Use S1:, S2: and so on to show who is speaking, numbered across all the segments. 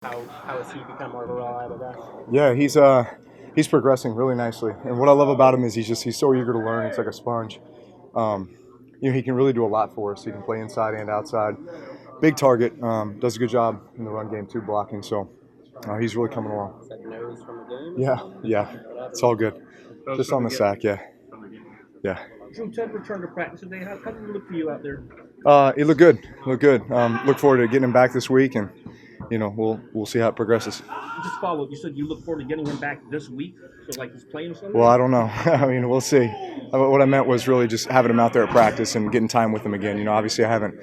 S1: How has he become more of a reliable guy?
S2: Yeah, he's progressing really nicely, and what I love about him is he's so eager to learn. It's like a sponge. Um, he can really do a lot for us. He can play inside and outside. Big target. Does a good job in the run game too, blocking. So he's really coming along.
S1: Is that nose from the game? Or
S2: Yeah,
S1: something?
S2: yeah, it's all good. Just on the sack, yeah, yeah.
S1: Drew, Ted returned to practice today. How did it look for you out there?
S2: It looked good. Looked good. Look forward to getting him back this week, and we'll see how it progresses.
S1: Just follow up. You said you look forward to getting him back this week. So like he's playing Sunday.
S2: Well, I don't know. I mean, we'll see. What I meant was really just having him out there at practice and getting time with him again. Obviously he hadn't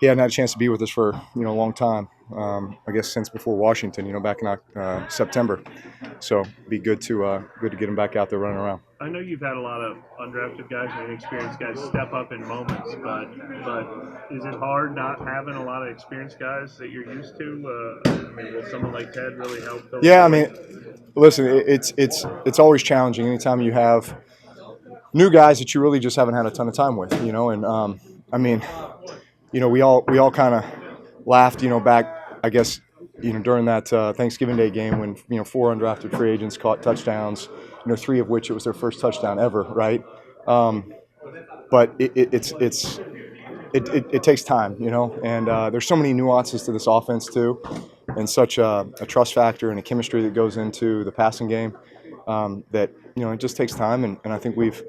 S2: had a chance to be with us for a long time. I guess since before Washington, back in September. So be good to get him back out there running around.
S3: I know you've had a lot of undrafted guys and inexperienced guys step up in moments, but is it hard not having a lot of experienced guys that you're used to? Will someone like Ted really help?
S2: Yeah, I mean, listen, it's always challenging anytime you have new guys that you really just haven't had a ton of time with, and I mean, we all kind of laughed, back, I guess, during that Thanksgiving Day game when, 4 undrafted free agents caught touchdowns, 3 of which it was their first touchdown ever, right? But it takes time, and there's so many nuances to this offense too, and such a trust factor and a chemistry that goes into the passing game that, it just takes time, and I think we've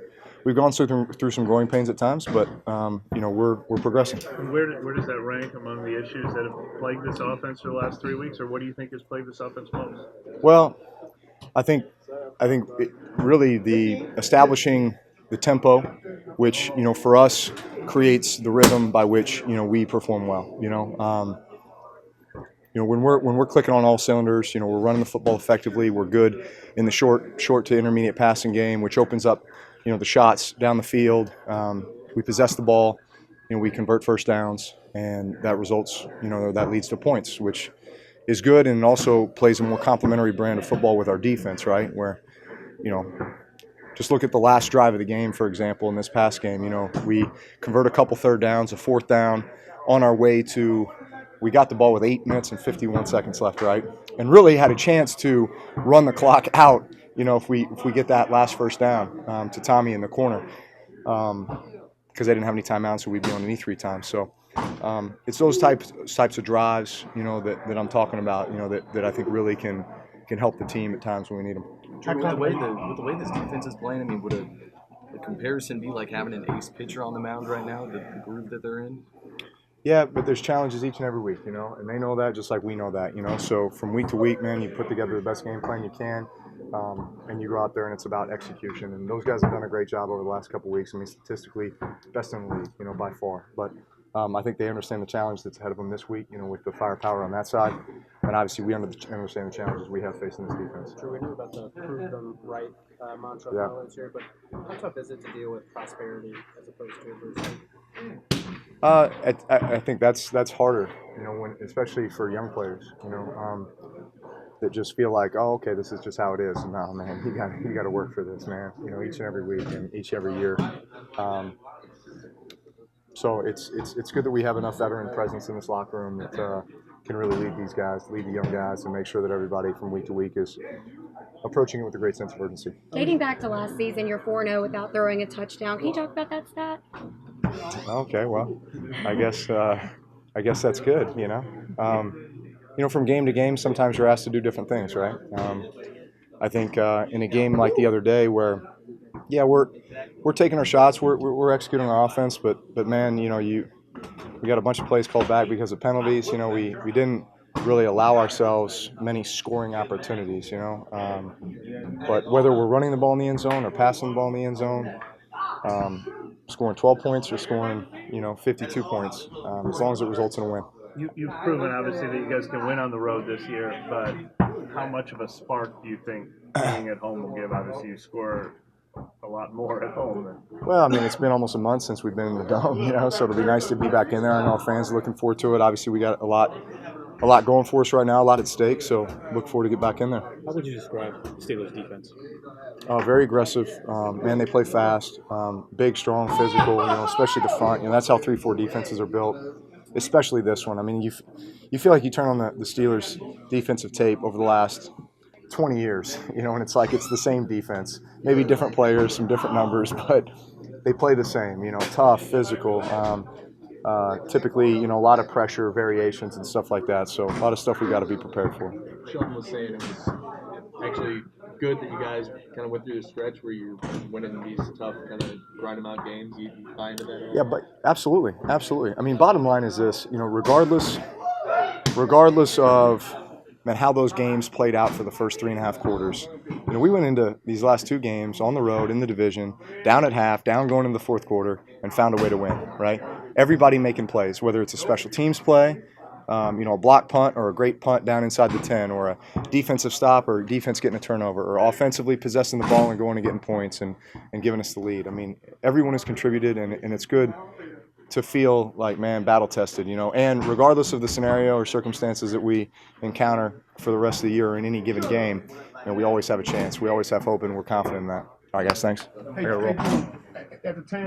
S2: gone through some growing pains at times, but we're progressing.
S3: Where does that rank among the issues that have plagued this offense for the last 3 weeks, or what do you think has plagued this offense most?
S2: Well, I think really the establishing the tempo, which for us creates the rhythm by which we perform well. When we're clicking on all cylinders, we're running the football effectively. We're good in the short to intermediate passing game, which opens up the shots down the field. We possess the ball, we convert first downs, and that results, that leads to points, which is good, and also plays a more complementary brand of football with our defense, right? Where, just look at the last drive of the game, for example, in this past game. We convert a couple third downs, a fourth down, on our way to, we got the ball with 8 minutes and 51 seconds left, right? And really had a chance to run the clock out, if we get that last first down to Tommy in the corner, because they didn't have any timeouts, so we'd be underneath 3 times. So it's those types of drives, that I'm talking about, that I think really can help the team at times when we need them.
S4: Drew, with the way this defense is playing, I mean, would a comparison be like having an ace pitcher on the mound right now, the groove that they're in?
S2: Yeah, but there's challenges each and every week, and they know that just like we know that, So from week to week, man, you put together the best game plan you can, and you go out there and it's about execution. And those guys have done a great job over the last couple of weeks. I mean, statistically, best in the league, by far. But I think they understand the challenge that's ahead of them this week, with the firepower on that side. And obviously, we understand the challenges we have facing this defense.
S1: Drew, we knew about the prove them right mantra this year, but how tough is it to deal with prosperity as opposed to adversity?
S2: I think that's harder, especially for young players, that just feel like, oh, okay, this is just how it is. No, man, you got to work for this, man. Each and every week and each every year. So it's good that we have enough veteran presence in this locker room that can really lead the young guys, and make sure that everybody from week to week is approaching it with a great sense of urgency.
S5: Dating back to last season, you're 4-0 without throwing a touchdown. Can you talk about that stat?
S2: Okay, well, I guess that's good. From game to game, sometimes you're asked to do different things, right? I think in a game like the other day, where we're taking our shots, we're executing our offense, but man, we got a bunch of plays called back because of penalties. We didn't really allow ourselves many scoring opportunities. But whether we're running the ball in the end zone or passing the ball in the end zone, scoring 12 points or scoring 52 points, as long as it results in a win.
S3: You've proven, obviously, that you guys can win on the road this year, but how much of a spark do you think being at home will give? Obviously, you score a lot more at home.
S2: Well, I mean, it's been almost a month since we've been in the Dome, so it'll be nice to be back in there. I know our fans are looking forward to it. Obviously, we got a lot going for us right now, a lot at stake, so look forward to get back in there.
S1: How would you describe Steelers defense?
S2: Very aggressive. Man, they play fast, big, strong, physical, especially the front. That's how 3-4 defenses are built, especially this one. I mean, you feel like you turn on the Steelers defensive tape over the last 20 years, and it's like it's the same defense, maybe different players, some different numbers, but they play the same, tough, physical, typically, a lot of pressure, variations, and stuff like that. So a lot of stuff we got to be prepared for.
S6: Sean was saying it was actually good that you guys kind of went through the stretch where you're winning these tough kind of grind 'em out games. You buy into that?
S2: Yeah, but absolutely. I mean, bottom line is this, regardless of how those games played out for the first 3.5 quarters, we went into these last 2 games on the road in the division, down at half, down going into the 4th quarter, and found a way to win, right? Everybody making plays, whether it's a special teams play, a block punt or a great punt down inside the 10, or a defensive stop or defense getting a turnover, or offensively possessing the ball and going and getting points and giving us the lead. I mean, everyone has contributed, and it's good to feel like, man, battle-tested, and regardless of the scenario or circumstances that we encounter for the rest of the year or in any given game, we always have a chance. We always have hope, and we're confident in that. All right, guys, thanks. I gotta roll.
S7: At the time